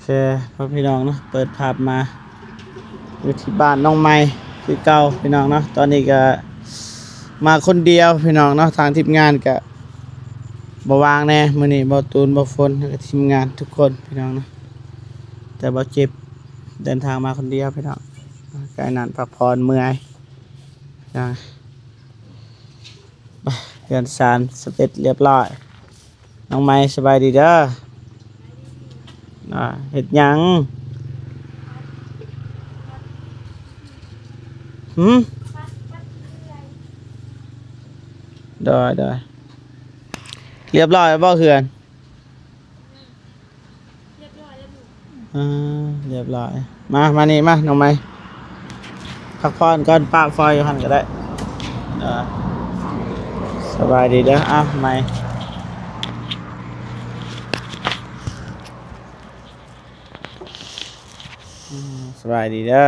พ่อพี่น้องเนาะเปิดภาพมาอยู่ที่บ้านน้องไม้คือเก่าพี่น้องเนาะตอนนี้ก็มาคนเดียวพี่น้องเนาะทางทีมงานก็บ่วางแน่มื้อนี้บ่ตูนบ่ฝนแล้วก็ทีมงานทุกคนพี่น้องเนาะแต่บ่เจ็บเดินทางมาคนเดียวพี่น้องใกล้นั้นพักผ่อนเมื่อยนะไปเรือนซานสเต็จเรียบร้อยน้องไม้สบายดีเด้อเฮ็ดหยังได้เรียบร้อยแล้วบ่เขื่อนเรียบร้อยมานี่มาน้องไม้พักผ่อนก่อนป้าฟอยอยู่หั่นก็ได้สบายดีเด้อไม้สบายดีเด้อ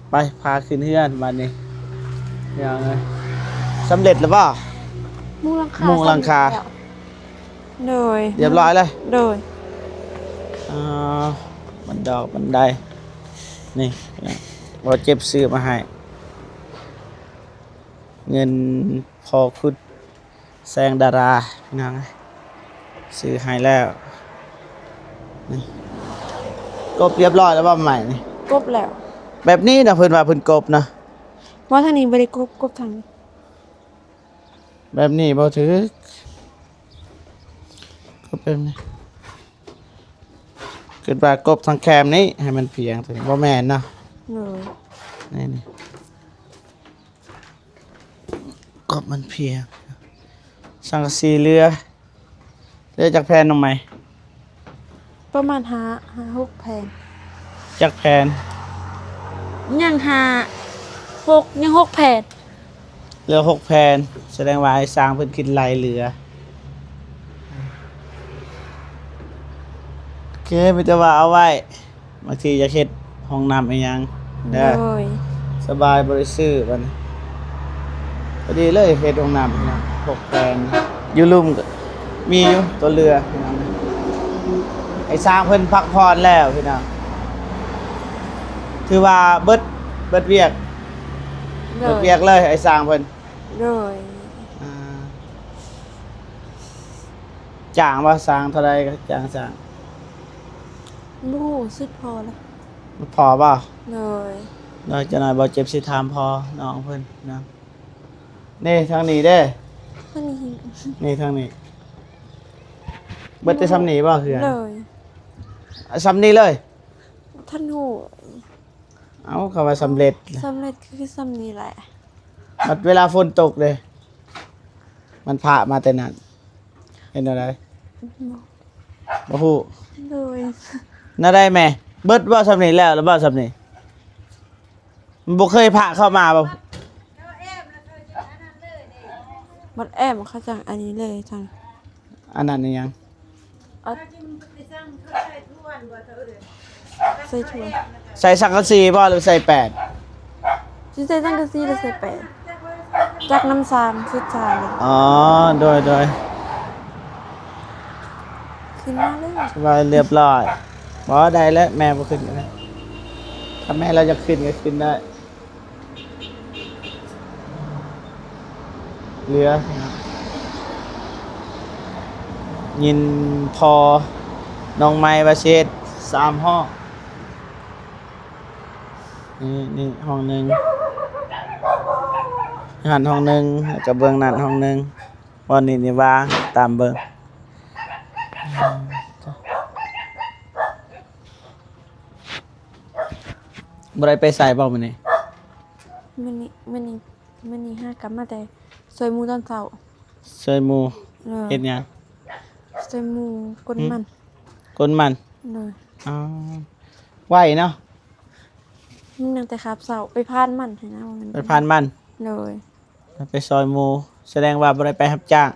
ไปพาขึ้นเฮือนมานี่ยังไงสำเร็จหรือเปล่ามุงหลังคาโดยเรียบร้อยเลยโดยบันดอกบันไดนี่เราเจ็บซื้อมาให้เงินพอคุดแซงดาราพี่น้องซื้อให้แล้วนี่กบเรียบร้อยแล้วว่าใหม่นี่กบแล้วแบบนี้นะเพิ่นว่าเพิ่นกบนะว่าทางนี้บ่ได้กบทางนี้แบบนี้บ่ถือกบแบบนี้เกิดว่ากบทางแคมนี้ให้มันเพียงถึงบ่แม่นเนาะนี่กบมันเพียงสังกะสีเรือจากแผ่นลงไหมประมาณ5-6แผ่นจากแผ่นยัง6ยัง6แผ่นเรือ6แผ่นแสดงว่าไอ้สร้างเพิ่นคิดลายเรือโอเคมีแต่ว่าเอาไว้บางทีจะเฮ็ดห้องน้ำอีหยังเด้อสบายบ่ได้ซื้อบัดนี้พอดีเลยเฮ็ดห้องน้ำนะ6แผ่นอยู่ลุ่มก็มีอยู่ตัวเรือพี่น้องไอ้สร้างเพิ่นพักผ่อนแล้วพี่น้องถือว่าเบิดเวียกเลยไอ้สร้างเพิ่นโดยจ้างว่าสร้างเท่าใดก็จ้างสร้างบ่สุดพอแล้วพอเปล่าเลยน้อยจะหน่อยบ่เจ็บสิถามพอน้องเพิ่นนะนี่ทางนี้เด้ทางนี้นี่ทางนี้เบิดแต่ซ้ำนี้บ่คือเลยซ้ำนี้เลยท่านฮู้เอาเข้าว่าสำเร็จคือซ้ำนี้แหละเวลาฝนตกเลยมันผ่ามาแต่นั้นเห็นอะไรบ่ฮู้เลยน่าได้แม่เบิดบ่ซ้ำนี้แล้วบ่ซ้ำนี้มันบ่เคยผ่าเข้ามาบ่มันแอมเขาจังอันนี้เลยจังอันนั้นนี่ยังใส่ถ้วยใส่สังกะสีบ่หรือใส่แปดสิใส่สังกะสีหรือใส่8จักน้ำ3สุดท้ายโดยขึ้นมาเลยว่าเรียบร้อยบ่ได้แล้วแม่บ่ขึ้นกันนะถ้าแม่เราจะขึ้นก็ขึ้นได้เหลือยินพอน้องไม้ว่าเช็ด3ห้องนี่ห้องนึงหันห้องนึงกับเบื้องนั้นห้องนึงวันนี้นี่วางตามเบิ่งบ่ได้ไปใส่บ่มื้อนี้มันนี่5กลับมาแต่ซอยหมูตอนเช้าซอยหมูเฮ็ดหยังซอยหมูก้นมันไหวเนาะมันยังแต่ครับเช้าไปพานมันให้นะไปพานมันเลยไปซอยหมูแสดงว่าบ่ได้ไปรับจ้าง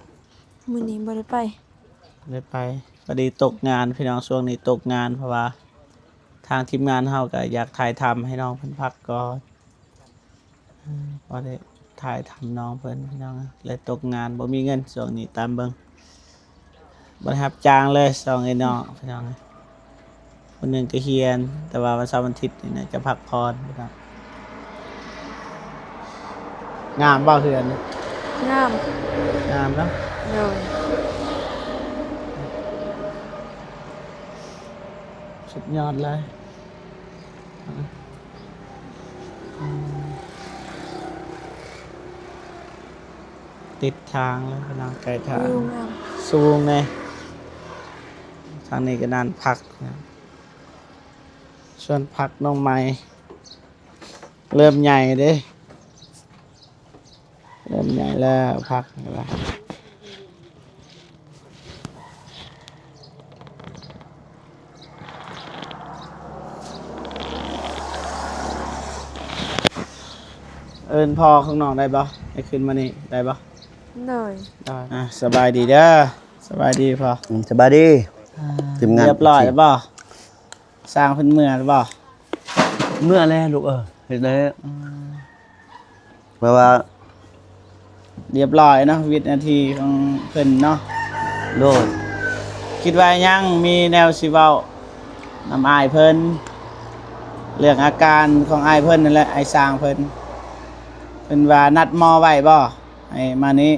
มื้อนี้บ่ได้ไปพอดีตกงานพี่น้องช่วงนี้ตกงานเพราะว่าทางทีมงานเฮาก็อยากถ่ายทำให้น้องเพิ่นพักก่อนพอได้ถ่ายทำน้องเพิ่นพี่น้องเลยตกงานบ่มีเงินช่วงนี้ตามเบิ่ง บ่ได้รับจ้างเลยสองไอ้น้องพี่น้องคนหนึงก็เฮียน แต่ว่าวันเสาร์วันอาทิตย์นี่นะจะพักผ่อนพี่น้องงามบ่เฮือนนี่ งาม งามเนาะ เลย สุดยอดเลยติดทางแล้วพี่น้องไกลทาง วิวงาม สูงเลยทางนี้ก็นานพักนะส่วนพักน้องไม้เริ่มใหญ่เด้เริ่มใหญ่แล้วพักแล้วเอิญพอข้างนอกได้ปะให้ขึ้นมานี่ได้ปะ เลย ได้สบายดีเด้อสบายดีพอ สบายดีทีมงาน เรียบร้อยแล้วปะสร้างเพิ่นเมื่อแล้วปะ เมื่อแล้วลูกเห็นแล้วเพราะว่า เรียบร้อยเนาะวินาทีของเพิ่นเนาะ โดด คิดว่ายังมีแนวสิเว้านำอายเพิ่นเรื่องอาการของอายเพิ่นนั่นแหละไอ้สร้างเพิ่นว่านัดหมอไว้บ่ให้มานี้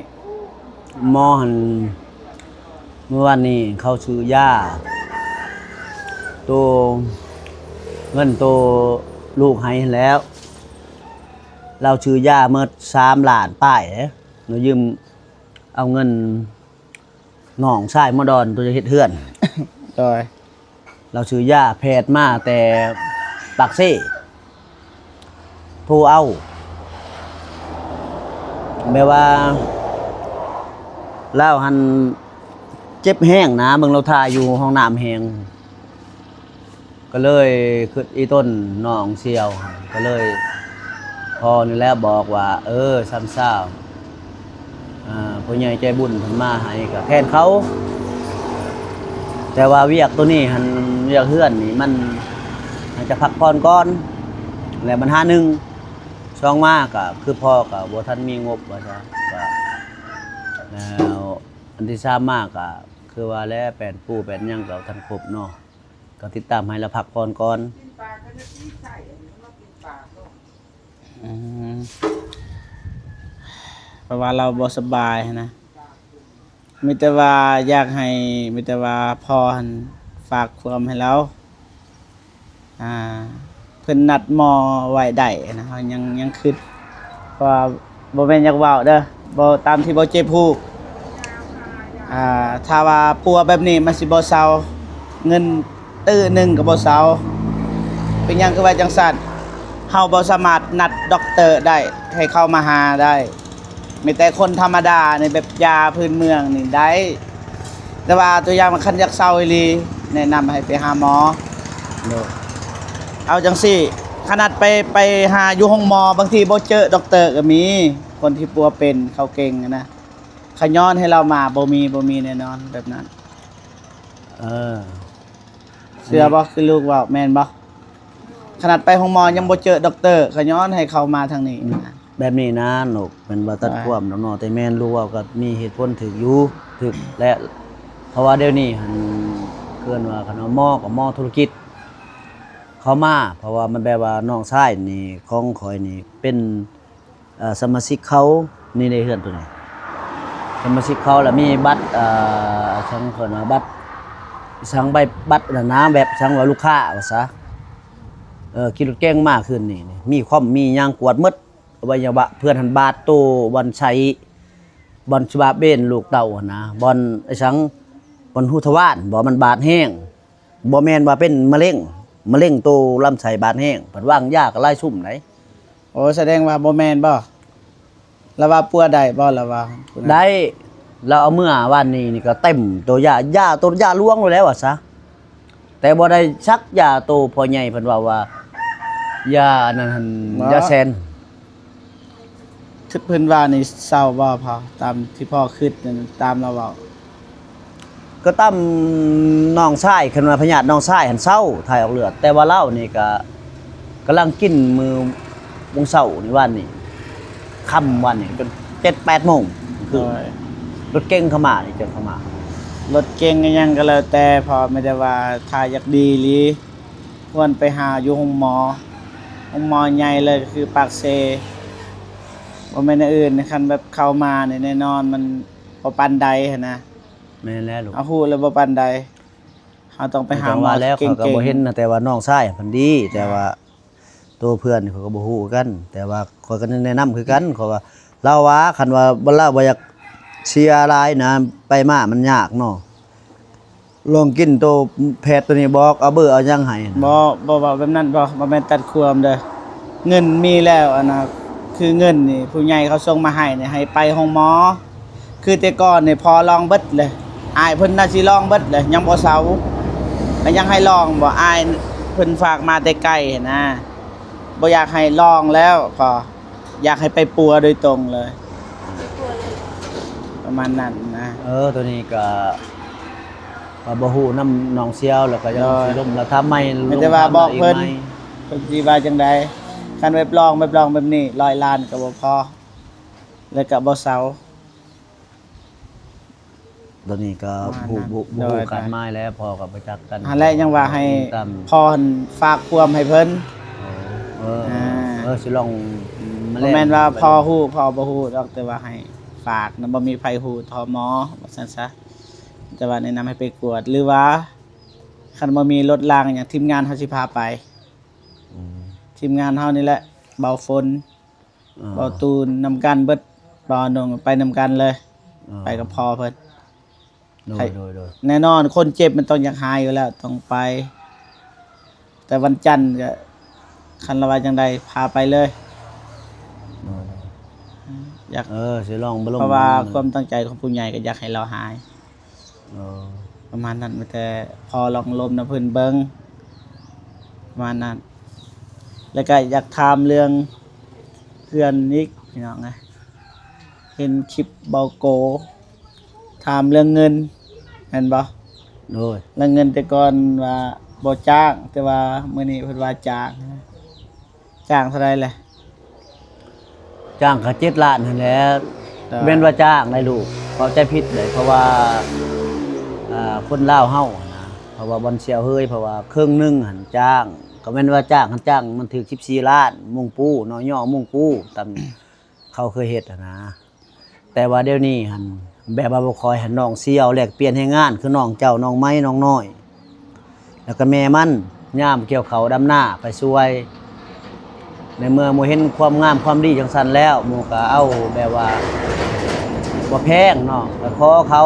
หมอหันเมื่อวันนี้เขาซื้อยาตัวเงินตัวลูกให้แล้ว เราซื้อยาเมื่อ3 ล้านป้ายเรายืมเอาเงินหนองชายมอดอนตัวจะเฮ็ดเฮือน โดย เราซื้อยาแพทย์มาแต่ปากเซ่โทรเอาแปลว่าเล่าหันเจ็บแห้งนะเบิ่งเราทาอยู่ห้องน้ำแห้งก็เลยคืออีต้นน้องเสียวก็เลยพอนี่แหล้วบอกว่าซ้ำซ่าผู้ใหญ่ใจบุญเพิ่นมาให้กับแทนเขาแต่ว่าเวียกตัวนี้หันเวียกเฮือนนี่มันจะพักผ่อนก่อนแล้วมันช่องมากก็คือพ่อก็บ่ทันมีงบว่าซะก็แล้วอันที่ทราบมากก็คือว่าแล้วแปลนปู่แปลนหยังก็ทันครบเนาะก็ติดตามให้เราพักผ่อนก่อน อืมเพราะว่าเราบ่สบายนะมีแต่ว่าอยากให้มีแต่ว่าพ่อหั่นฝากความให้เราเพิ่นนัดหมอไว้ได้นะเฮายังคิดเพราะว่าบ่แม่นอยากเว้าเด้อบ่ตามที่บ่เจ็บฮู้ถ้าว่าปัวแบบนี้มันสิบ่เซาเงินตื้อหนึงก็บ่เซาเป็นหยังคือว่าจังซั่นเฮาบ่สามารถนัดด็อกเตอร์ได้ให้เข้ามาหาได้มีแต่คนธรรมดาในแบบยาพื้นเมืองนี่ได้แต่ว่าตัวอย่างมันคันอยากเซาอีหลีแนะนำให้ไปหาหมอ เอาจังซี่ขนาดไปหาอยู่ห้องหมอบางทีบ่เจอด็อกเตอร์ก็มีคนที่ปัวเป็นเขาเก่งนะขย้อนให้เรามาบ่มีแน่นอนแบบนั้นเชื่อบ่คือลูกว่าแม่นบ่ขนาดไปห้องหมอยังบ่เจอด็อกเตอร์ขย้อนให้เขามาทางนี้นะ แบบนี้นะหนูเป็นบ่ตัดความเนาะแต่แม่นรู้ว่าก็มีเหตุผลถึกอยู่ถึกและเพราะว่าเดี๋ยวนี้หันเกินว่าคันว่าหมอกับหมอธุรกิจเขามาเพราะว่ามันแปลว่าน้องชายนี่ของข่อยนี่เป็นสมาชิกเขานี่ในเฮือนตัวนี้สมาชิกเขาแล้วมีบัตรช่างเพิ่นว่าบัตรช่างใบบัตรนะแบบช่างว่าลูกค้าว่าซะขี่รถเก่งมากขึ้นนี่มีคอมมีหยังกวดหมดอวัยวะเพื่อนหันบาดโตบอลชัยบอลชบาเบนลูกเต่าหั่นนะบอลไอ้ช่างบอลหุทวานบ่มันบาดแห้งบ่แม่นว่าเป็นมะเร็งโตลำไส้บาดแห้งเพิ่นวางยาก็ไล่ซุ่มไหน โอ้แสดงว่าบ่แม่นบ่แล้วว่าปัวได้บ่แล้วว่า ได้เราเอาเมื่อวันนี้นี่ก็เต็มตัวยาตัวยาล่วงแล้วอ่ะซะแต่บ่ได้ชักยาโตพอใหญ่เพิ่นว่ายานั่นหั่นยาแซน คิดเพิ่นว่านี่เศร้าบ่พอตามที่พ่อคิดนั่นตามเราเว้า ก็ตั้มน้องชายคันว่าพญาติน้องชายหันเศร้าถ่ายออกเลือดแต่ว่าเล่านี่ก็กำลังกินมือวงเสาร์นี่วันนี้ค่ำวันนี้จน 7-8 โมงคือรถเก่งเข้ามานี่จนเข้ามา รถเก่งก็ยังก็แล้วแต่พอไม่ได้ว่าถ้าอยากดีหรือควรไปหาอยู่ห้องหมอใหญ่เลยก็คือปากเซบ่แม่นอันอื่นคันแบบเข้ามาเนี่ยแน่นอนมันบ่ปานใดหันนะ แม่นแล้วลูก เอาฮู้แล้วบ่ปานใดเฮาต้องไปหาหมอ ว่าแล้ว เก่ เขาก็ ง บ่เห็นนะแต่ว่าน้องชายเพิ่นดี แต่ว่าตัวเพื่อนเขาก็บ่ฮู้กัน แต่ว่าข้อยก็แนะนำคือกันเขาว่าเราว่าคันว่าบ่เราบ่อยากเชียร์หลายนะไปมามันยากเนาะลองกินตัวแพทย์ตัวนี้บอกเอาเบอร์เอาหยังให้นะ บ่ว่าแบบนั้นบ่แม่นตัดความเด้อเงินมีแล้วอันน่ะคือเงินนี่ผู้ใหญ่เขาส่งมาให้นี่ให้ไปห้องหมอ คือแต่ก่อนนี่พอลองเบิดเลยอายเพิ่นน่าสิลองเบิดเลยยังบ่เซาก็ยังให้ลองบ่อายเพิ่นฝากมาแต่ไกลนะบ่อยากให้ลองแล้วพออยากให้ไปปัวโดยตรงเลย ประมาณนั้นนะ ตัวนี้ก็บ่ฮู้นำน้องเสียวแล้วก็ยังสิลมแล้วทำใหม่ ไม่ได้ว่าบอกเพิ่น ลงทำใหม่ เพิ่นสิว่าจังไดคันเว็บลองแบบนี้100ล้านก็บ่พอแล้วก็บ่เซา ตัวนี้ก็ ประมาณนั้น ฮู้ โดย กันไม้แล้วพอกับประจักษ์กัน อันแรกยังว่าให้ ตาม พรฝากความให้เพิ่น สิลอง บ่แม่นว่าพอฮู้พอบ่ฮู้ดอกแต่ว่าให้ฝากนำบ่มีไผฮู้ทอหมอว่าซั่นซะแต่ว่าแนะนำให้ไปกวดหรือว่าคันบ่มีรถรางหยังทีมงานเฮาสิพาไป ทีมงานเฮานี่แหละเบาฝนเบาตูนนำกันเบิดบ่นงไปนำกันเลย ไปกับพ่อเพิ่น โดย แน่นอนคนเจ็บมันต้องอยากหายอยู่แล้วต้องไป แต่วันจันทร์ก็คันละว่าจังใดพาไปเลย อยาก สิลองบ่ลง เพราะว่าความตั้งใจของผู้ใหญ่ก็อยากให้เราหาย เออ ประมาณนั้นแต่พอลองลมนะเพิ่นเบิ่งประมาณนั้น แล้วก็อยากถามเรื่องเพื่อนนิกพี่น้องนะเห็นคลิปเบาโกถามเรื่องเงินเห็นบ่ โดย เรื่องเงินแต่ก่อนว่าบ่จ้าง แต่ว่ามื้อนี้เพิ่นว่าจ้างจ้างเท่าไหร่แหละ จ้างก็7ล้านนั่นแหละ แต่ แม่นว่าจ้างได้ลูกเข้าใจผิดเลยเพราะว่าคนลาวเฮานะเพราะว่าบ่อนเสียวเฮยเพราะว่าครึ่งหนึงหันจ้างก็แม่นว่าจ้างหันจ้างมันถึง14ล้านมุ่งปูน้อยย่อมุ่งปูตามเขาเคยเฮ็ดนะแต่ว่าเดี๋ยวนี้หันแบบว่าบ่คอยหันน้องเสียวแลกเปลี่ยนให้งานคือน้องเจ้าน้องไม้น้องน้อยแล้วก็แม่มันยามเกี่ยวเขาวดำหน้าไปช่วย ในเมื่อหมู่เห็นความงามความดีจังซั่นแล้วหมู่ก็เอาแบบว่าบ่แพงเนาะก็ขอเขา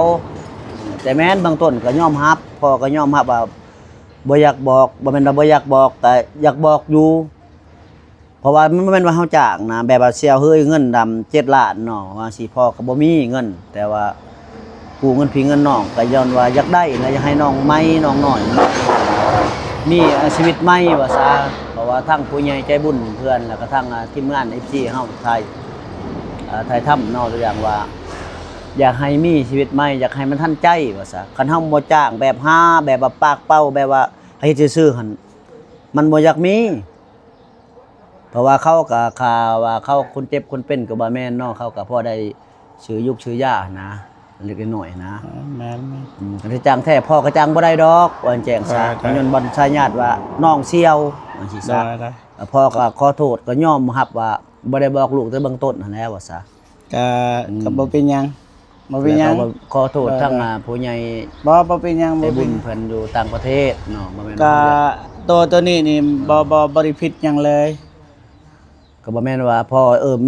แต่แม้นบางต้นก็ยอมรับพ่อก็ยอมรับว่าบ่อยากบอกบ่แม่นว่าบ่อยากบอกแต่อยากบอกอยู่เพราะว่ามันบ่แม่นว่าเฮาจ้างนะแบบว่าเสียเฮ้ยเงินดำ7ล้านเนาะว่าสิพ่อก็บ่มีเงิน แต่ว่ากู้เงินพี่เงินน้องก็ย้อนว่าอยากได้นะอยากให้น้องใหม่น้องน้อยมีชีวิตใหม่ว่าซะเพราะว่าทั้งผู้ใหญ่ใจบุญเพื่อนแล้วก็ทั้งทีมงาน FC เฮาไทยทำเนาะตัวอย่างว่า อยากให้มีชีวิตใหม่อยากให้มันทันใจว่าซะคันเฮาบ่จ้างแบบหาแบบว่าปากเป้าแบบว่าให้ซื่อๆหั่นมันบ่อยากมี เพราะว่าเขาก็ข่าวว่าเขาคนเจ็บคนเป็นก็บ่แม่นเนาะเขาก็พอได้ชื่อยุกชื่อยานะเล็กน้อยนะ แม่น คันที่จ้างแท้พ่อก็จ้างบ่ได้ดอกว่าแจ้งซะ ได้ ย้อนบ่ชายญาติว่าน้องเสี่ยวว่าสิซะ ได้ พ่อก็ขอโทษก็ยอมรับว่าบ่ได้บอกลูกแต่เบื้องต้นนั่นแหละว่าซะ ก็บ่เป็นหยังบ่เป็นหยัง แล้วก็ขอโทษทั้งผู้ใหญ่ บ่เป็นหยัง ใจ บ่ บุ เป็น ญเพิ่นอยู่ต่างประเทศเนาะบ่แม่น ก็ ว่า ตัวนี้นี่บ่ได้ผิดหยังเลย ก็บ่แม่นว่าพ่อ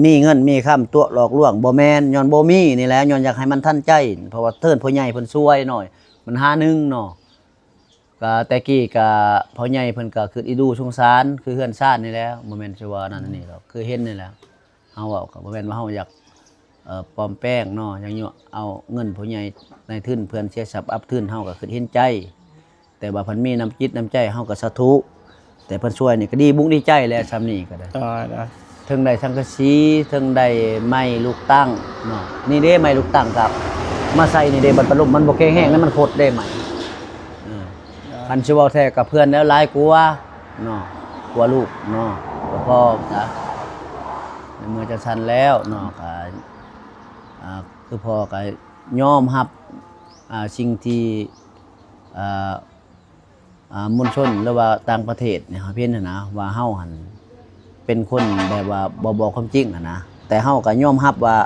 มีเงินมีคำตัวหลอกลวงบ่แม่นย้อนบ่มีนี่แหละย้อนอยากให้มันทันใจ เพราะว่าเทินพ่อใหญ่เพิ่นช่วยหน่อย มันหาหนึงเนาะก็แต่กี้ก็พ่อใหญ่เพิ่นก็คืออีดูสงสารคือเฮือนซ่านนี่แหละบ่แม่นสิว่านั่นนี่หรอกคือเห็นนี่แหละเฮาเว้าก็บ่แม่นว่าเฮาอยากปลอมแป้งเนาะอย่างนี้เอาเงินผู้ใหญ่ในทุนเพื่อนเสียทรัพย์อับทุนเฮาก็คือเห็นใจ แต่ว่าเพิ่นมีน้ำจิตน้ำใจเฮาก็สาธุแต่เพิ่นช่วยนี่ก็ดีบุญดีใจแล้วซำนี้ก็ได้ ได้ ถึงได้สังกะสีถึงได้ไม้ลูกตั้งเนาะนี่เด้ไม้ลูกตั้งครับ มาใส่นี่เด้บัดประลุมมันบ่แข็งแห้งแล้วมันโคตรได้ไหมคันสิเว้าแท้กับเพื่อนแล้วหลายกว่าเนาะกว่าลูกเนาะกว่าพ่อจ้ะในเมื่อจะทันแล้วเนาะก็คือพ่อก็ยอมรับ สิ่งที่อ่า มวลชนหรือว่าต่างประเทศเนี่ยเพิ่นน่ะนะว่าเฮาหันเป็นคนแบบว่าบ่บอกความจริงอะนะแต่เฮาก็ยอมรับว่า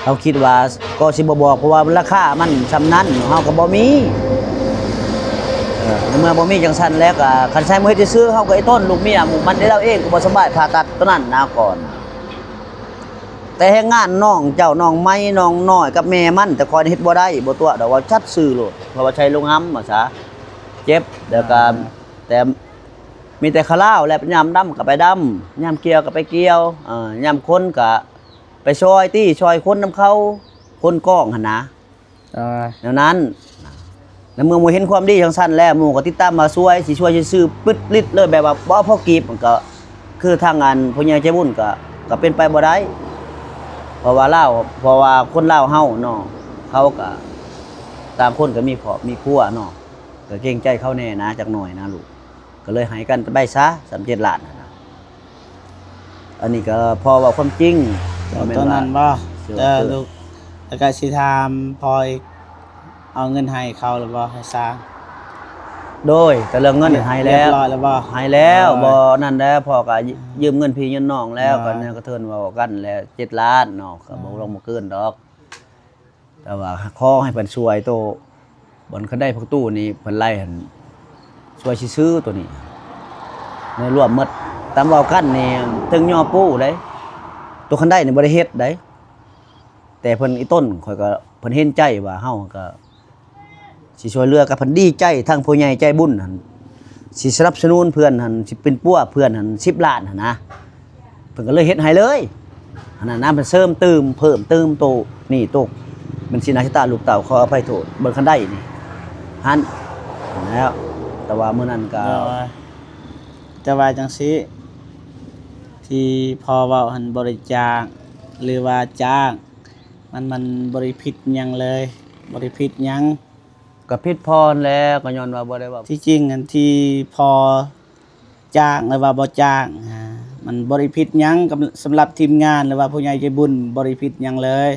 เราคิดว่าก็สิบ่บอกเพราะว่าราคามันซำนั้นเฮาก็บ่มีเมื่อบ่มีจังซั่นแล้วก็คันใช้มือเฮ็ดซื่อๆเฮาก็ไอ้ต้นลูกเมียหมู่มันได้เราเองก็บ่สบายผ่าตัดตัวนั้นนะก่อนแต่แฮงงานน้องเจ้าน้องไม้น้องน้อยกับแม่มันแต่คอยเฮ็ดบ่ได้บ่ตัวดอกว่าชัดซื่อโลดเพราะว่าใช้โรงหำว่าซะเจ็บแล้วก็แต่มีแต่ข้าวลาวและยามดำก็ไปดำยามเกี่ยวก็ไปเกี่ยวยามคนก็ไปช่วยตี้ช่วยคนนำเขาคนกองหั่นนะแนวนั้นแล้วเมื่อหมู่เห็นความดีจังซั่นแล้วหมู่ก็ติดตามมาช่วยสิช่วยซื่อๆปึ๊ดลิดเลยแบบว่าบ่พอกีบมันก็คือทางงานผู้ใหญ่ใจบุญก็เป็นไปบ่ได้เพราะว่าคนลาวเฮาเนาะเขาก็ต่างคนก็มีครอบมีครัวเนาะก็เกรงใจเขาแน่นะจักหน่อยนะลูกก็เลยให้กันไปซะ37 ล้านนะอันนี้ก็พอว่าความจริง ตอนนั้นบ่ลูกแล้วก็สิถามพออีกเอาเงินให้เขาหรือบ่ให้สร้าง โดยแต่เรื่องเงินให้แล้ว เรียบร้อยแล้วบ่ ให้แล้วบ่นั่นแล้วพ่อก็ยืมเงินพี่ยืมน้องแล้วก็เนี่ยก็เทินเว้ากันแล้ว7 ล้านเนาะก็บ่ลงบ่เกินดอกแต่ว่าขอให้เพิ่นช่วยโตบ่อนคันได้พวกตู้นี่เพิ่นไล่หั่นช่วยสิซื้อตัวนี้ในรวมหมดตามเว้ากันนี่ถึงย่อปู้เด้ตัวคันได้นี่บ่ได้เฮ็ดได้แต่เพิ่นอีต้นข่อยก็เพิ่นเห็นใจว่าเฮาก็สิช่วยเหลือกับเพิ่นดีใจทั้งผู้ใหญ่ใจบุญหั่นสิสนับสนุนเพื่อนหั่นสิเป็นปัวเพื่อนหั่น10 ล้านหั่นนะเพิ่นก็เลยเฮ็ดให้เลยอันนั้นน้ำเพิ่นเสริมเติมเพิ่มเติมโตนี่ตกมันสินาชะตาลูกเต่าขออภัยโทษเบิ่งคันได้นี่หันแล้วแต่ว่ามื้อนั้นก็ แต่ว่าจังซี่ที่พอเว้าหันบริจาคหรือว่าจ้างมันบ่ได้ผิดหยังเลยบ่ได้ผิดหยัง ก็ผิดพรแล้วก็ย้อนว่าบ่ได้ว่า ที่จริงอันที่พอจ้างหรือว่าบ่จ้างมันบ่ได้ผิดหยังกับสำหรับทีมงานหรือว่าผู้ใหญ่ใจบุญบ่ได้ผิดหยังเลย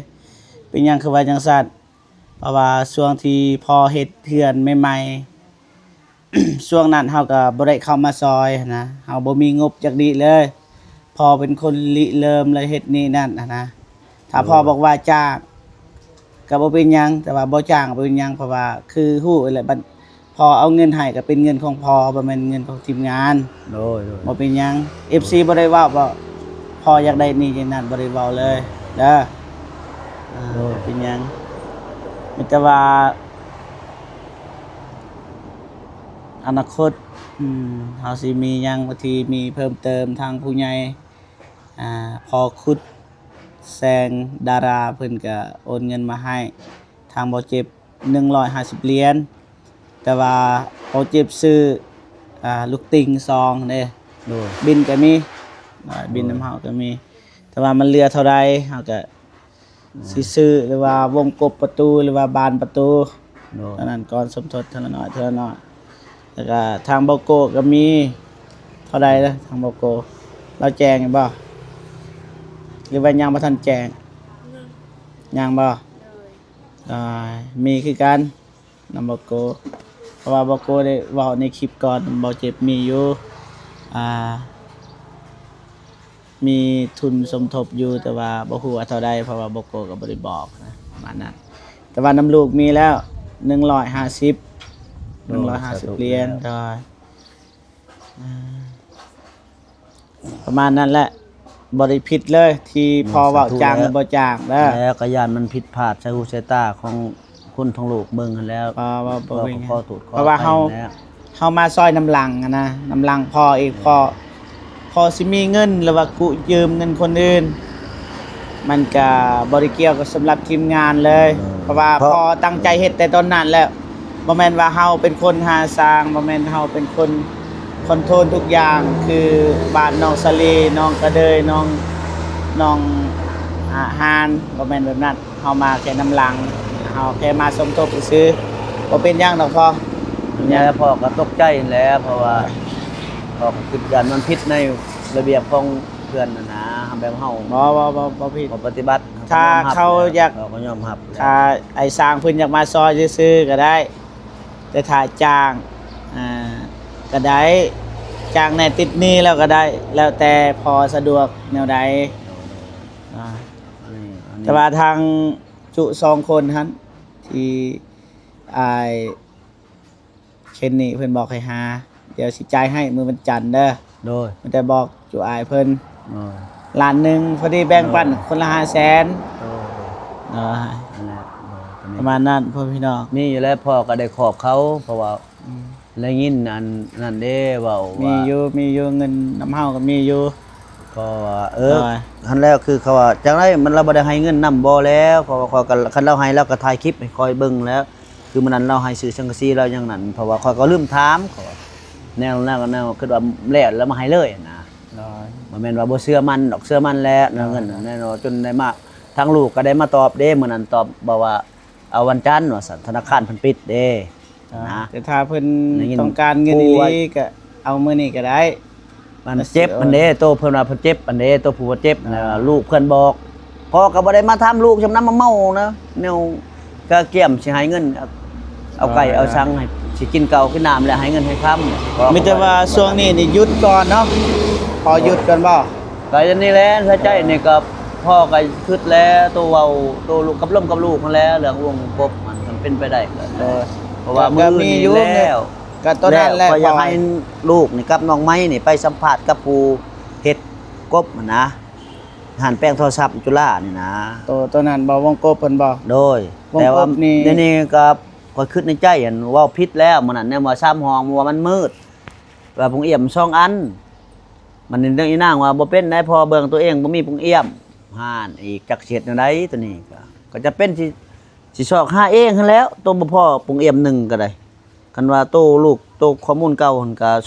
เป็นหยังคือว่าจังซั่นเพราะว่าช่วงที่พอเฮ็ดเทือนใหม่ๆ ช่วงนั้นเฮาก็บ่ได้เข้ามาซอยนะเฮาบ่มีงบจักดีเลย พอเป็นคนริเริ่มเลยเฮ็ดนี่นั่นนะถ้าพ่อบอกว่าจ้างก็บ่เป็นหยังแต่ว่าบ่จ้างบ่เป็นหยังเพราะว่าคือฮู้แหละบัดพอเอาเงินให้ก็เป็นเงินของพ่อบ่แม่นเงินของทีมงาน โดย บ่เป็นหยัง FC บ่ได้เว้าว่าพ่ออยากได้นี่จังนั้นบ่ได้เว้าเลยเด้อเป็นหยังมีแต่ว่าอนาคตเฮาสิมีหยังบางทีมีเพิ่มเติมทางผู้ใหญ่พอคุดแซงดาราเพิ่นก็โอนเงินมาให้ทางบ่เจ็บ150เหรียญแต่ว่าบ่เจ็บซื้อลูกติ่งซองเด้ โดย บินก็มีบินน้ำเฮาก็มี แต่ว่ามันเหลือเท่าใดเฮาก็สิซื้อหรือว่าวงกบประตูหรือว่าบานประตู โดย เท่านั้นก่อนสมทบเท่าละน้อยแล้วก็ทางเบาโกก็มีเท่าใดเด้อทางเบาโกเราแจ้งอยู่บ่หรือว่ายังบ่ทันแจ้งยังบ่มีคือกันนำเบาโกเพราะว่าเบาโกได้เว้าในคลิปก่อนเบาเจ็บมีอยู่มีทุนสมทบอยู่แต่ว่าบ่ฮู้ว่าเท่าใดเพราะว่าเบาโกก็บ่ได้บอกนะประมาณนั้นแต่ว่าน้ำลูกมีแล้ว150 เหรียญได้ประมาณนั้นแหละบริพิษเลยที่พอเว้าจางหรือบ่จางเด้อ แล้วก็ย่านมันผิดพลาดใช้หูใช้ตาของคนทั้งโลกเบิ่งกันแล้ว เพราะว่าบ่ ก็ เป็นหยัง ขอโทษขอ เพราะว่า อภัย แล้ว เฮามาซอยน้ำหลังอะนะน้ำหลังพออีกพอสิมีเงินหรือว่ากู้ยืมเงินคนอื่น มันก็บ่ได้เกี่ยวกับสำหรับทีมงานเลย เพราะว่าพอตั้งใจเฮ็ดแต่ตอนนั้นแล้วบ่แม่นว่าเฮาเป็นคนหาสร้างบ่แม่นเฮาเป็นคนคอนโทรลทุกอย่างคือบ้านน้องสะเลน้องกระเดยน้องหานบ่แม่นแบบนั้นเฮามาแค่น้ำหลังเฮาแค่มาสมทบซื่อบ่เป็นหยังดอกพอ เนี่ยพ่อก็ตกใจแล้วเพราะว่าพ่อก็คิดย่านมันผิดในระเบียบของเพื่อนน่ะนะแบบเฮา บ่ผิด บ่ปฏิบัติ ถ้าเขาอยาก เขาก็ยอมรับ ถ้าไอ้สร้างเพิ่นอยากมาซอยซื้อๆก็ได้ แต่ถ้าจ้างก็ได้จ้างในติดหนี้แล้วก็ได้ แล้วแต่พอสะดวกแนวใดอ่า อันนี้ แต่ว่าทางจุ2คนฮั่นที่อายเคนนี่เพิ่นบอกให้หาเดี๋ยวสิจ่ายให้มื้อวันจันทร์เด้อ โดย มันจะบอกจุอายเพิ่น โดย ล้านหนึงพอดีแบ่งปันคนละ500,000 โดย เนาะ นั่นแหละโดย ประมาณนั้นพ่อพี่น้อง มีอยู่แล้วพ่อก็ได้ขอบเขาเพราะว่าได้ยินอันนั่นเด้เว้า มี ว่า อยู่เงินน้ำเฮาก็มีอยู่ ก็ว่า ได้ คันแรกคือเขาว่าจังไดมันเราบ่ได้ให้เงินนำบ่แล้วเพราะว่าเขาก็คันเราให้เราก็ถ่ายคลิปให้คอยเบิ่งแล้ว คือมันนั้นเราให้ซื้อสังกะสีเราอย่างนั้นเพราะว่าเขาก็ลืมถามเขาว่าแนวคิดว่าแล้วมาให้เลยนะ บ่แม่นว่าบ่เชื่อมันดอกเชื่อมันแล้วเงินแน่นอนจนได้มาทางลูกก็ได้มาตอบเด้มื้อนั้นตอบบอกว่าเอาวันจันทร์ว่าซั่นธนาคารเพิ่นปิดเด้นะ แต่ถ้าเพิ่น ได้ยิน ต้องการเงิน ปู อีห ไว้ ลีก็เอามื้อนี้ก็ได้ มันเจ็บมันเด้โตเพิ่นว่าเพิ่นเจ็บอันเด้โตผู้ว่าเจ็บนะลูกเพิ่นบอกพ่อก็บ่ได้มาทำลูกจำนำมาเมานะแนวก็เกี่ยมสิให้เงินเอาไก่เอาชังให้สิกินเก่ากินน้ำแล้วให้เงินให้ค้ำ มีแต่ว่าช่วงนี้นี่หยุดก่อนเนาะพอหยุดก่อนบ่ ก็อย่างนี้แหละถ้าใจนี่ก็พ่อก็คิดแล้วตัวเว้าตัวลูกกับล่มกับลูกนั่นแหละเรื่องวงกบมันเป็นไปได้ก็เพราะว่ามื้อนี้แล้ว ก็ตอนนั้นแหละ ก็อยากให้ลูกนี่กับน้องไม้นี่ไปสัมภาษณ์กับผู้เฮ็ดกบมันนะหันแป้งโทรศัพท์จุฬานี่นะ ตัวนั้นบ่วงกบเพิ่นบ่ โดยว งกบ แต่ว่า นี่ เดี๋ยวนี้ก็ก็คิดในใจอันเว้าผิดแล้วมื้อนั้นเนี่ยว่าซ้ำห้องว่ามันมืดว่าผงเอี่ยม2อันมันนี่เรื่องอีนางว่าบ่เป็นได้พอเบิ่งตัวเองบ่มีผงเอี่ยมห่านอีกจักเสียดแนวใดตัวนี้ก็จะเป็นสิซอกหาเองหั่นแล้วตัวบ่พอผงเอี่ยมหนึ่งก็ได้คันว่าโตลูกโตข้อมูลเก่าหั่นก็2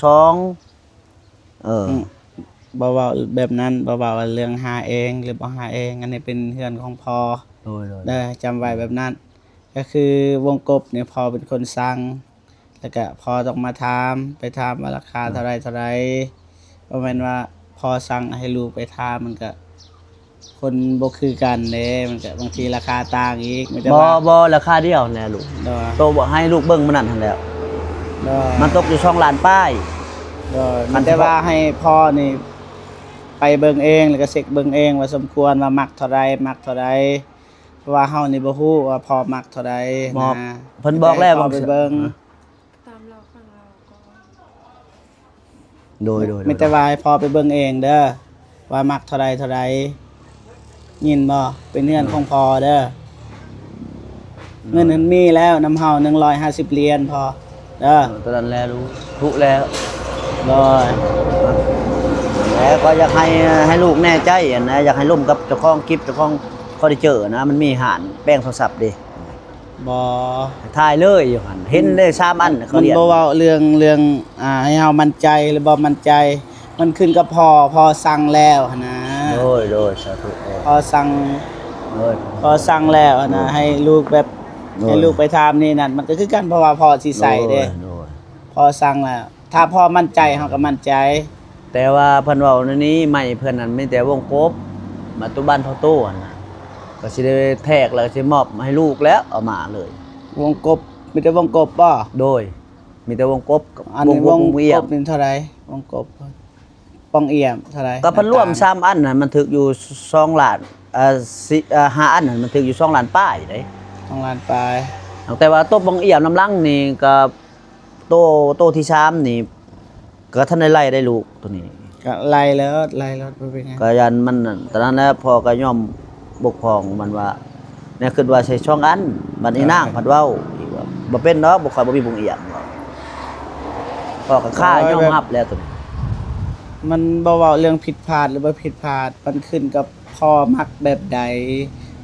บ่เว้าแบบนั้นบ่เว้าว่าเรื่องหาเองหรือบ่หาเองอันนี้เป็นเฮือนของพ่อ โดย เด้อจำไว้แบบนั้น ก็คือวงกบเนี่ยพอเป็นคนสั่งแล้วก็พอต้องมาถามไปถามว่าราคาเท่าไรบ่แม่นว่าพอสั่งให้ลูกไปถามมันก็คนบ่คือกันเด้มันก็บางทีราคาต่างอีกมันจะว่า บ่ราคาเดียวแหละลูก ดอ โตบ่ให้ลูกเบิ่งมันนั่นหั่นแหล้ว ดอ มันตกอยู่2ล้านป้าย ดอมันจะว่าให้พ่อนี่ไปเบิ่งเองแล้วก็เช็คเบิ่งเองว่าสมควรว่ามักเท่าไรเพราะว่าเฮานี่บ่ฮู้ว่าพ่อมักเท่าใด บอก นะ เพิ่นบอกแล้ว ให้พ่อไปเบิ่ง ตามเราฟังเราก่อน โดย มีแต่ว่าให้พ่อไปเบิ่งเองเด้อว่ามักเท่าใดยินบ่เป็นเงื่อนของพ่อเด้อเงินนั้นมีแล้วน้ำเฮา150เหรียญพอเด้อ ตอนนั้นแล้วรู้ทุแล้ว ร้อย แล้วก็อยากให้ลูกแน่ใจอะนะอยากให้ร่วมกับเจ้าของคลิปเจ้าของคอดิเจอร์นะมันมีหารแป้งโทรศัพท์ดิ บ่ ถ่ายเลยอยู่หั่นเห็นได้3อันเขา มัน เรียน บ่เว้าเรื่องให้เฮามั่นใจหรือบ่มั่นใจ มันขึ้นกับพ่อสั่งแล้วหั้นนะ โดยสาธุ พอสั่ง โดย พอสั่งแล้วนะให้ลูกแบบ โดย ให้ลูกไปทำนี่นั่นมันก็คือกันเพราะว่าพ่อสิใส่เด้ โดย พอสั่งแล้ว ถ้าพ่อมั่นใจเฮาก็มั่นใจ แต่ว่าเพิ่นเว้าในนี้ไม่เพิ่นนั้นมีแต่วงกบมาตุบ้านเท่าโตหั่นน่ะก็สิได้แทกแล้วสิมอบให้ลูกแล้วเอามาเลย วงกบมีแต่วงกบบ่ โดยมีแต่วงกบกับ อันนี้วง เวีย ก ม บนี่เท่าไหร่วงกบปองเอี่ยมเท่าไหร่ ก็เพิ่นรวม3อันน่ะมันถึกอยู่2ล้าน5อันน่ะมันถึกอยู่2ล้านป้ายเด้ 2ล้านปลาย แต่ว่าโต๊ะบังเอี่ยมน้ำลังนี่กับโต๊ะที่3นี่ก็ท่านได้ไล่ได้ลูกตัวนี้ ก็ไล่แล้วบ่เป็นไง ก็ยันมันนั่นตอนนั้นแหละพอก็ย่อมบกพร่องมันว่าเนี่ยคิดว่าใช้ช่องอันบัดนี้นางผัดเว้าอีกว่าบ่เป็นเนาะบ่ค่อยบ่มีบังเอี่ยมพอก็ค่ายอมรับแล้วตัวนี้ มันบ่เว้าเรื่องผิดพลาดหรือบ่ผิดพลาดมันขึ้นกับพ่อมักแบบใด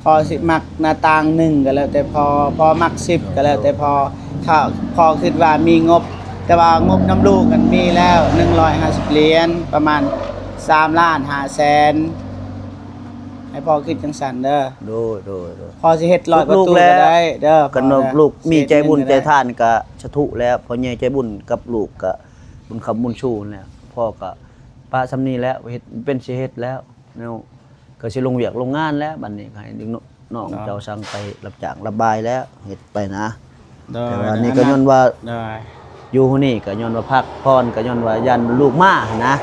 พ่อสิมักหน้าต่าง1ก็แล้วแต่พ่อมัก10ก็แล้วแต่ถ้าพ่อคิดว่ามีงบ แต่ว่างบน้ำลูกกันมีแล้ว150เหรียญประมาณ3ล้าน5แสนให้พ่อคิดจังซั่นเด้อ โดย พ่อสิเฮ็ด100ประตูก็ได้เด้อ กันว่าลูกมีใจบุญใจทานก็ชะทุแล้วพ่อใหญ่ใจบุญกับลูกก็บุญคำบุญชูนั่นแหละพ่อก็ป้าสำนีแล้วเฮ็ดเป็นสิเฮ็ดแล้วแนว ก็สิลงเวียกลงงานแล้วบัดนี้ก็ให้น้องเจ้าสั่งไปรับจ้างระบายแล้วเฮ็ดไปนะ โดย แต่ว่านี่ก็ย้อนว่า โดย อยู่ฮู้นี่ก็ย้อนว่าพักพรก็ย้อนว่ายันลูกมาหั้นนะ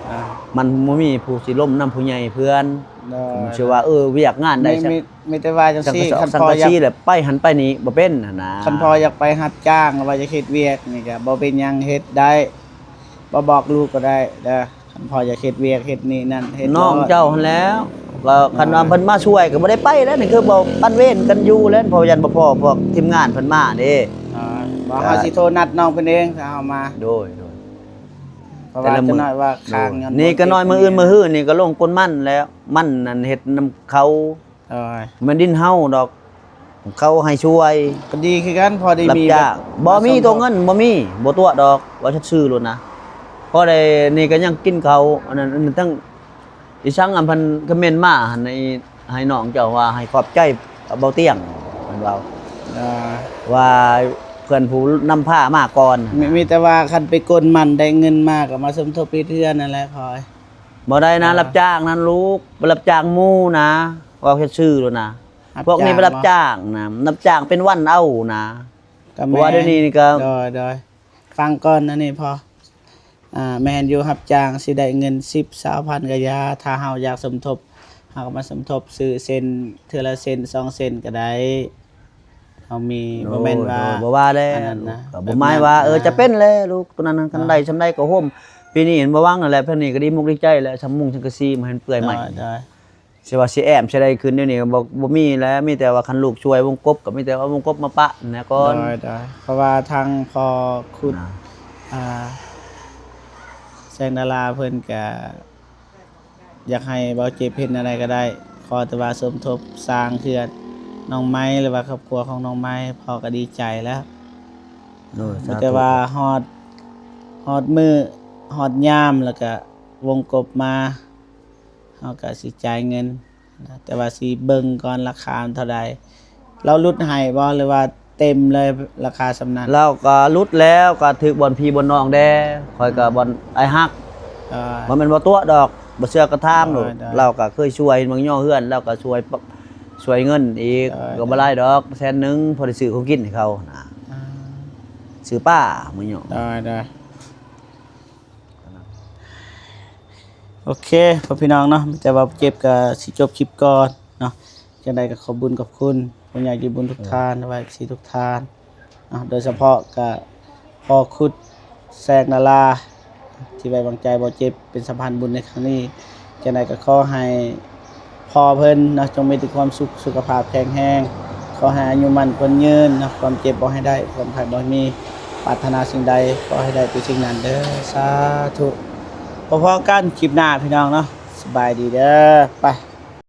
อ่า มันบ่มีผู้สิล้มนํผู้ใหญ่เพื่อน โดย ผมเชื่อว่าเวียกงานได้ มีแต่ว่าจัง สัง ซี่ กะ คัน สัง พอก ะ อยาก สีแหละไปหันไปนี่บ่เป็นหั่นนะ คันพออยากไปรับจ้างว่าจะเฮ็ดเวียกนี่ก็บ่เป็นหยังเฮ็ดได้บ่บอกลูกก็ได้เด้อคันพออยากเฮ็ดเวียกเฮ็ดนี่นั่นเฮ็ด น้องเจ้าหั่นแล้วก็คันว่าเพิ่นมาช่วยก็บ่ได้ไปแล้วนี่คือบ่ปั้นเว้นกันอยู่แล้วเพราะยันบ่พอพวกทีมงานเพิ่นมาเด้ อ่าบ่เฮาสิโทรนัดน้องเพิ่นเองถ้าเฮามา โดย เพราะว่าจะน้อยว่าค้างย้อน นี่ก็น้อยมื้ออื่นมื้อฮื้อนี่ก็ลงปนมันแล้วมันนั่นเฮ็ดนํเขา โอ้ย มันดินเฮาดอกเขาให้ช่วย ก็ดีคือกันพอได้ รับ มี จ้างบ่มีตัวเงินบ่มีบ่ตัวดอกว่าชัดชื่อโลดนะพอได้นี่ก็ยังกินเขาวอันนั้นตั้งอีช่างอันเพิ่นคอมเมนต์มาให้น้องเจ้าว่าให้ขอบใจเบาเตียงเพิ่นว่า อ่า ว่าเพื่อนผู้นำผ้ามาก่อน มีแต่ว่าคันไปกลมันได้เงินมากก็มาสมทบเพื่อนนั่นแหละพอย บ่ได้นะรับจ้างนั้นลูกไปรับจ้างหมู่นะว่าแค่ชื่อแล้วนะพวกนี้ไปรับจ้างนะรับจ้างเป็นวันเอานะ ก็ เพราะว่าเดี๋ยวนี้นี่ก็ โดยฟังก่อนนะนี่พอแม่นอยู่รับจ้างสิได้เงิน10 20,000ก็ยาถ้าเฮาอยากสมทบเฮาก็มาสมทบซื้อเซ็นเทื่อละเซ็น2เซ็นก็ได้เฮามีบ่แม่นว่า บ่ว่าแล้ว อันนั้นนะ ก็บ่หมายว่าจะเป็นแล้วลูกตัวนั้นกันได้ซำใดก็ห่มปีนี้เห็นบ่ว่างนั่นแหละเพิ่นนี่ก็ดีมุกดีใจแล้วชำมุงชังกะซีมาเห็นเปื่อยใหม่ ได้ สิว่าสิแอมสิได้ขึ้นเดี๋ยวนี้ก็บ่มีแล้วมีแต่ว่าคันลูกช่วยวงกบก็มีแต่ว่าวงกบมาปะนะก่อน ได้เพราะว่าทางพอขุด นะ แสงดาราเพิ่นก็อยากให้เบาเจ็บเห็นอะไรก็ได้ขอแต่ว่าสมทบสร้างเขื่อนน้องไม้หรือว่าครอบครัวของน้องไม้พอก็ดีใจแล้ว โดย มีแต่ว่าฮอดมือฮอดยามแล้วก็วงกบมาเฮาก็สิจ่ายเงินนะแต่ว่าสิเบิ่งก่อนราคาเท่าใดเราลดให้บ่หรือว่าเต็มเลยราคาสำนั้น เราก็รุดแล้วก็ถึกบ่อนพี่บ่อนน้องแด้คอยก็บ่อนไอ้ฮัก มันเป็นบ่ตัวดอกบ่เชื่อกระทางดอก ได้ เราก็เคยช่วยบางย่อเฮือนเราก็ช่วยเงินอีก ได้ ก็บ่หลายดอกแสนหนึงพอได้ซื้อของกินให้เขานะซื้อป้ามื้อย่อ ได้โอเคพ่อพี่น้องเนาะแต่ว่าเจ็บก็สิจบคลิปก่อนเนาะจังไดก็ขอบุญกับคุณผู้ใหญ่ใจบุญทุกท่านไว้สิทุกท่านเนาะโดยเฉพาะก็พอคุดแสงนาลาที่ไว้วางใจบ่เจ็บเป็นสะพานบุญในครั้งนี้จังไดก็ขอให้พ่อเพิ่นเนาะจงมีแต่ความสุขสุขภาพแข็งแรงขอให้อายุมั่นคนยืนเนาะความเจ็บบ่ให้ได้ความไข้บ่มีปรารถนาสิ่งใดขอให้ได้เป็นสิ่งนั้นเด้อสาธุพอๆกันคลิปหน้าพี่น้องเนาะสบายดีเด้อไป